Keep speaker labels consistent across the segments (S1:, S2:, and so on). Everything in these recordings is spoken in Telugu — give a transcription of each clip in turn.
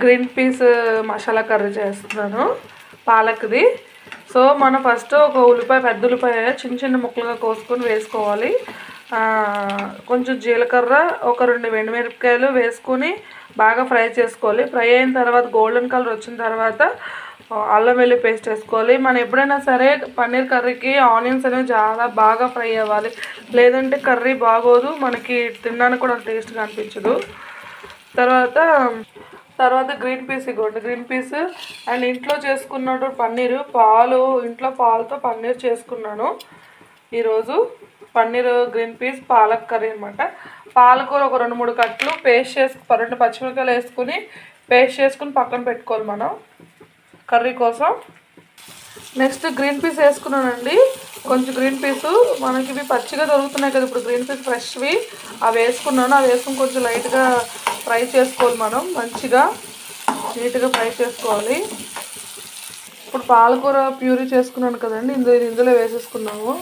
S1: గ్రీన్ పీస్ మసాలా కర్రీ చేస్తున్నాను, పాలక్ది. సో మనం ఫస్ట్ ఒక ఉల్లిపాయ, పెద్ద ఉల్లిపాయ చిన్న చిన్న ముక్కలుగా కోసుకొని వేసుకోవాలి. కొంచెం జీలకర్ర, ఒక 2 ఎండుమిరపకాయలు వేసుకొని బాగా ఫ్రై చేసుకోవాలి. ఫ్రై అయిన తర్వాత గోల్డెన్ కలర్ వచ్చిన తర్వాత అల్లం వెల్లుల్లి పేస్ట్ వేసుకోవాలి. మనం ఎప్పుడైనా సరే పన్నీర్ కర్రీకి ఆనియన్స్ అనేవి చాలా బాగా ఫ్రై అవ్వాలి, లేదంటే కర్రీ బాగోదు, మనకి తినడానికి కూడా టేస్ట్గా అనిపించదు. తర్వాత గ్రీన్ పీస్ ఇవ్వండి, గ్రీన్ పీస్ అండ్ ఇంట్లో చేసుకున్నట్టు పన్నీరు, ఇంట్లో పాలతో పన్నీర్ చేసుకున్నాను ఈరోజు. Paneer green peas palak curry అనమాట. పాలకూర ఒక 2-3 కట్టలు పేస్ట్ 2 పచ్చిమిరపకాయలు వేసుకుని పేస్ట్ చేసుకుని పక్కన పెట్టుకోవాలి మనం కర్రీ కోసం. నెక్స్ట్ గ్రీన్ పీస్ వేసుకున్నానండి, కొంచెం గ్రీన్ పీసు. మనకి ఇవి పచ్చిగా దొరుకుతున్నాయి కదా ఇప్పుడు గ్రీన్ పీస్ ఫ్రెష్వి, అవి వేసుకున్నాను. అవి వేసుకుని కొంచెం లైట్గా ఫ్రై చేసుకోవాలి, మనం మంచిగా నీట్గా ఫ్రై చేసుకోవాలి. ఇప్పుడు పాలకూర ప్యూరీ చేసుకున్నాను కదండి, ఇందులో వేసేసుకున్నాము.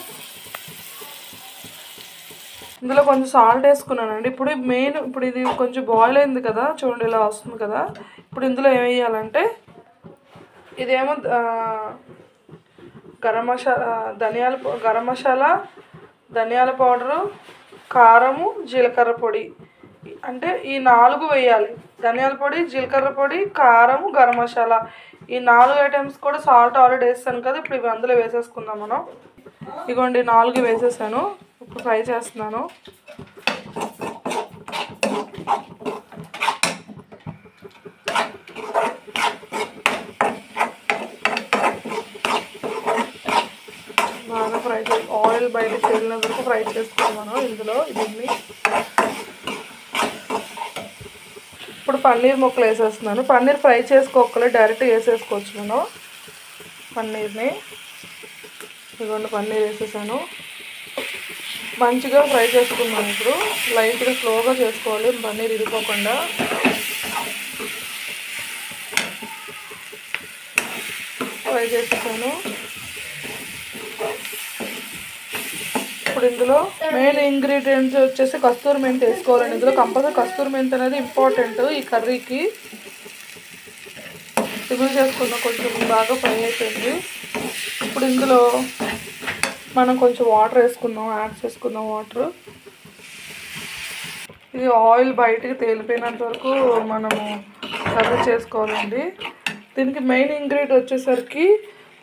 S1: ఇందులో కొంచెం సాల్ట్ వేసుకున్నానండి. ఇప్పుడు ఇది కొంచెం బాయిల్ అయింది కదా, చూడండి ఇలా వస్తుంది కదా. ఇప్పుడు ఇందులో ఏం వేయాలంటే, ఇదేమో గరం మసాలా, ధనియాల పౌడరు, కారము, జీలకర్ర పొడి, అంటే ఈ 4 వేయాలి. ధనియాల పొడి, జీలకర్ర పొడి, కారము, గరం మసాలా, ఈ 4 ఐటమ్స్ కూడా సాల్ట్ ఆల్రెడీ వేస్తాను కదా. ఇప్పుడు ఇవి అందులో వేసేసుకుందాం మనం. ఇగోండి 4 వేసేసాను. ఇప్పుడు ఫ్రై చేస్తున్నాను. బాగా ఫ్రై చేసి ఆయిల్ బయటకు వెళ్ళిన వరకు ఫ్రై చేసుకోవాలి మనం ఇందులో. దీన్ని ఇప్పుడు పన్నీర్ ముక్కలు వేసేస్తున్నాను. పన్నీర్ ఫ్రై చేసుకోవాలి, డైరెక్ట్గా వేసేసుకోవచ్చు మనం పన్నీర్ని. ఇదిగోండి పన్నీర్ వేసేసాను, మంచిగా ఫ్రై చేసుకున్నాను. ఇప్పుడు లైట్గా స్లోగా చేసుకోవాలి, పన్నీర్ ఇరిపోకుండా. ఫ్రై చేసేసాను. ఇప్పుడు ఇందులో మెయిన్ ఇంగ్రీడియంట్స్ వచ్చేసి కస్తూరి మెంతి వేసుకోవాలండి. ఇందులో కంపల్సరీ కస్తూరి మెంతి అనేది ఇంపార్టెంట్ ఈ కర్రీకి. సిగులు చేసుకున్న కొంచెం బాగా ఫ్రై అయిపోయింది. ఇప్పుడు ఇందులో మనం కొంచెం వాటర్ యాడ్ చేసుకుందాం వాటర్. ఇది ఆయిల్ బయటికి తేలిపోయినంత వరకు మనము కర్రీ చేసుకోవాలండి. దీనికి మెయిన్ ఇంగ్రీడియంట్ వచ్చేసరికి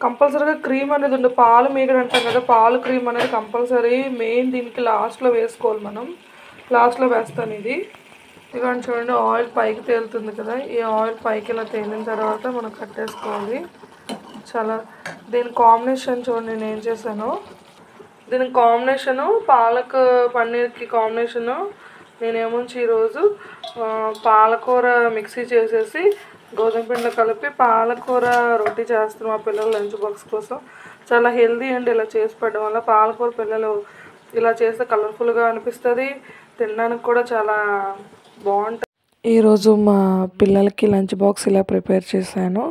S1: కంపల్సరీగా క్రీమ్ అనేది ఉంది. పాలు మీగడ అంటాం కదా, పాలు క్రీమ్ అనేది కంపల్సరీ మెయిన్. దీనికి లాస్ట్లో వేసుకోవాలి మనం, లాస్ట్లో వేస్తాను ఇది. ఇక చూడండి ఆయిల్ పైకి తేలుతుంది కదా, ఈ ఆయిల్ పైకి ఇలా తేలిన తర్వాత మనం కట్టేసుకోవాలి. దీని కాంబినేషన్ చూడండి నేను ఏం చేశాను. దీనికి కాంబినేషను పాలక్ పన్నీర్కి కాంబినేషను నేనేమొంచి ఈరోజు పాలకూర మిక్సీ చేసేసి గోధుమ పిండిలో కలిపి పాలకూర రొట్టి చేస్తున్నాం మా పిల్లల లంచ్ బాక్స్ కోసం. చాలా హెల్దీ అండి ఇలా చేసి పెట్టడం వల్ల. పాలకూర పిల్లలు ఇలా చేస్తే కలర్ఫుల్గా అనిపిస్తుంది, తినడానికి కూడా చాలా బాగుంటుంది. ఈరోజు మా పిల్లలకి లంచ్ బాక్స్ ఇలా ప్రిపేర్ చేశాను.